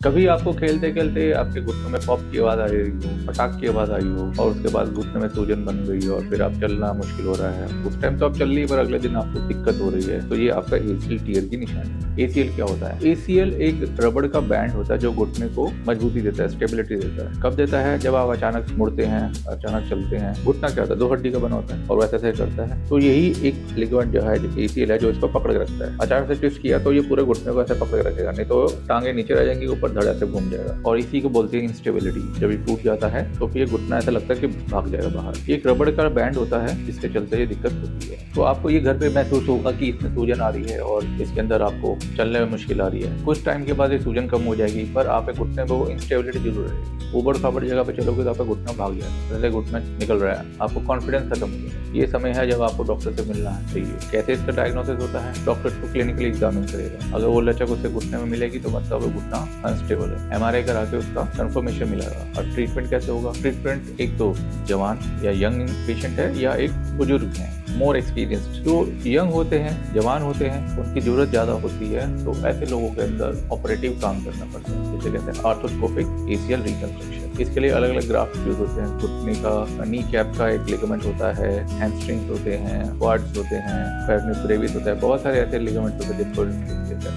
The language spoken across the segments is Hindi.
कभी आपको खेलते खेलते आपके घुटनों में पॉप की आवाज़ आ रही हो, पटाख की आवाज़ आई हो और उसके बाद घुटने में सूजन बन गई हो और फिर आप चलना मुश्किल हो रहा है। उस टाइम तो आप चल रही, पर अगले दिन आपको दिक्कत हो रही है, तो ये आपका एसीएल टियर की निशानी है। एसीएल क्या होता है? एसीएल एक रबड़ का बैंड होता है जो घुटने को मजबूती देता है, स्टेबिलिटी देता है। कब देता है? जब आप अचानक मुड़ते हैं, अचानक चलते हैं। घुटना क्या होता है? 2 हड्डी का बना होता है और वैसे करता है। तो यही एक लिगामेंट जो है, एसीएल है, जो इसको पकड़ के रखता है। अचानक से ट्विस्ट किया तो ये पूरे घुटने को ऐसे पकड़ के रखेगा, नहीं तो टांगे नीचे रह जाएंगी, ऊपर धड़ ऐसे घूम जाएगा। और इसी को बोलते हैं इंस्टेबिलिटी। जब ये टूट जाता है तो फिर ये घुटना ऐसा लगता है कि भाग जाएगा बाहर। ये एक रबड़ का बैंड होता है जिसके चलते ये दिक्कत होती है। तो आपको ये घर पे महसूस होगा कि इसमें सूजन आ रही है और इसके अंदर आपको चलने में मुश्किल आ रही है। कुछ टाइम के बाद ये सूजन कम हो जाएगी, पर आपके घुटने में वो इंस्टेबिलिटी जरूर रहेगी। ऊबड़ खाबड़ जगह पे चलोगे तो आपका घुटना भाग जाएगा, जैसे घुटना निकल रहा है, आपको कॉन्फिडेंस खत्म हो जाएगा। ये समय है जब आपको डॉक्टर से मिलना चाहिए। कैसे इसका डायग्नोसिस होता है? डॉक्टर को क्लिनिकली एग्जामिन करेगा। अगर वो लचक उससे घुटने में मिलेगी तो मतलब घुटना अनस्टेबल है। एमआरआई करा के उसका कंफर्मेशन मिलेगा। और ट्रीटमेंट कैसे होगा? ट्रीटमेंट एक तो जवान या यंग पेशेंट है या एक बुजुर्ग है, मोर एक्सपीरियंस्ड। जो यंग होते हैं, जवान होते हैं, उनकी जरूरत ज़्यादा होती है, तो ऐसे लोगों के अंदर ऑपरेटिव काम करना पड़ता है, जिसे कहते हैं आर्थोस्कोपिक एसीएल रिकंस्ट्रक्शन। इसके लिए अलग अलग ग्राफ्ट यूज होते हैं। घुटने का नी कैप का एक लिगामेंट होता है, हैमस्ट्रिंग्स होते हैं, क्वाड्स होते हैं, फेमोरस ब्रेविस होता है। बहुत सारे ऐसे लिगामेंट होते हैं जिनको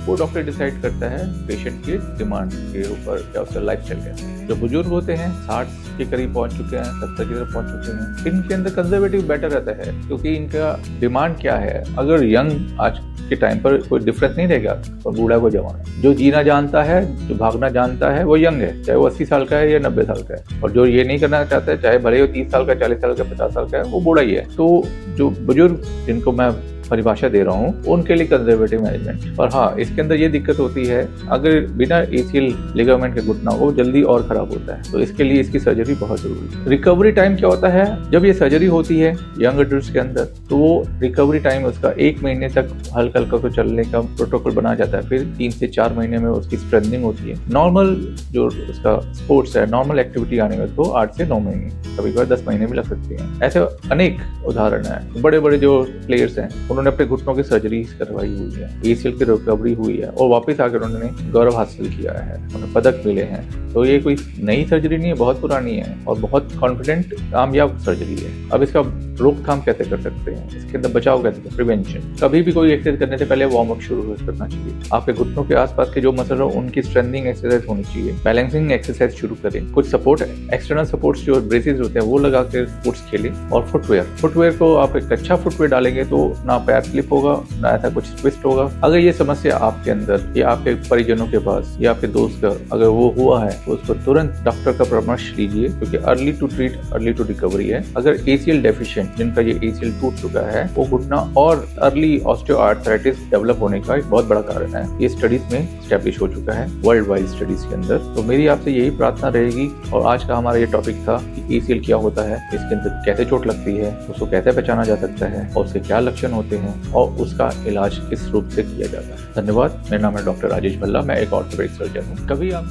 वो डॉक्टर डिसाइड करता है पेशेंट के डिमांड के ऊपर, क्या उसका लाइफस्टाइल कैसा है। जो बुजुर्ग होते हैं, 60 के करीब पहुंच चुके हैं, 70 की तरफ पहुंच चुके हैं, इनके अंदर कंजर्वेटिव बेटर रहता है, क्योंकि इनका डिमांड क्या है। अगर यंग आज के टाइम पर कोई डिफरेंस नहीं रहेगा और बूढ़ा को जवान। जो जीना जानता है, जो भागना जानता है, वो यंग है, चाहे वो 80 साल का है या 90 साल का है। और जो ये नहीं करना चाहता है, चाहे भले वो 30 साल का, 40 साल का, 50 साल का है, वो बूढ़ा ही है। तो जो बुजुर्ग जिनको मैं परिभाषा दे रहा हूँ, उनके लिए कंजर्वेटिव मैनेजमेंट। और हाँ, इसके अंदर ये दिक्कत होती है, अगर बिना एसीएल लिगामेंट के घुटना हो, जल्दी और खराब होता है, तो इसके लिए इसकी सर्जरी बहुत जरूरी है। रिकवरी टाइम क्या होता है? जब ये सर्जरी होती है यंग एडल्ट्स के अंदर, तो वो रिकवरी टाइम उसका 1 महीने तक हल्का हल्का को चलने का प्रोटोकॉल बनाया जाता है। फिर 3 से 4 महीने में उसकी स्ट्रेंथनिंग होती है। नॉर्मल जो उसका स्पोर्ट्स है, नॉर्मल एक्टिविटी आने में तो 8 से 9 महीने, कभी कभी 10 महीने भी लग सकते हैं। ऐसे अनेक उदाहरण है। बड़े बड़े जो प्लेयर्स हैं, उन्होंने अपने घुटनों की सर्जरी करवाई हुई है, एसीएल की रिकवरी हुई है और वापस आकर उन्होंने गौरव हासिल किया है, उन्हें पदक मिले हैं। तो ये कोई नई सर्जरी नहीं है, बहुत पुरानी है और बहुत कॉन्फिडेंट कामयाब सर्जरी है। अब इसका रोकथाम कैसे कर सकते हैं, इसके अंदर बचाव कैसे करें? प्रिवेंशन। कभी भी कोई एक्सरसाइज करने से पहले वार्म अप शुरू करना चाहिए। आपके घुटनों के आसपास के जो मसल हो, उनकी स्ट्रेंथनिंग एक्सरसाइज होनी चाहिए। बैलेंसिंग एक्सरसाइज शुरू करें। कुछ सपोर्ट, एक्सटर्नल सपोर्ट्स जो ब्रेसेस होते हैं, वो लगा कर स्पोर्ट्स खेलें। और फुटवेयर को आप एक अच्छा फुटवेयर डालेंगे तो ना पैर स्लिप होगा, ना ऐसा कुछ ट्विस्ट होगा। अगर ये समस्या आपके अंदर या आपके परिजनों के पास या आपके दोस्त का अगर वो हुआ है, तो उसको तुरंत डॉक्टर का परामर्श लीजिए, क्योंकि early to treat early to recovery है। अगर एसीएल डेफिशिएंट, जिनका ये एसीएल टूट चुका है, वो घुटना और अर्ली ऑस्टियोआर्थराइटिस डेवलप होने का एक बहुत बड़ा कारण है। ये स्टडीज में स्टैब्लिश हो चुका है, वर्ल्ड वाइड स्टडीज के अंदर। तो मेरी आपसे यही प्रार्थना रहेगी। और आज का हमारा ये टॉपिक था कि एसीएल क्या होता है, इसके अंदर कैसे चोट लगती है, उसको कैसे पहचाना जा सकता है और उसके क्या लक्षण होते हैं और उसका इलाज किस रूप से किया जाता है। धन्यवाद। मेरा नाम है डॉक्टर राजेश भल्ला, मैं एक ऑर्थोपेडिक सर्जन हूँ। कभी आप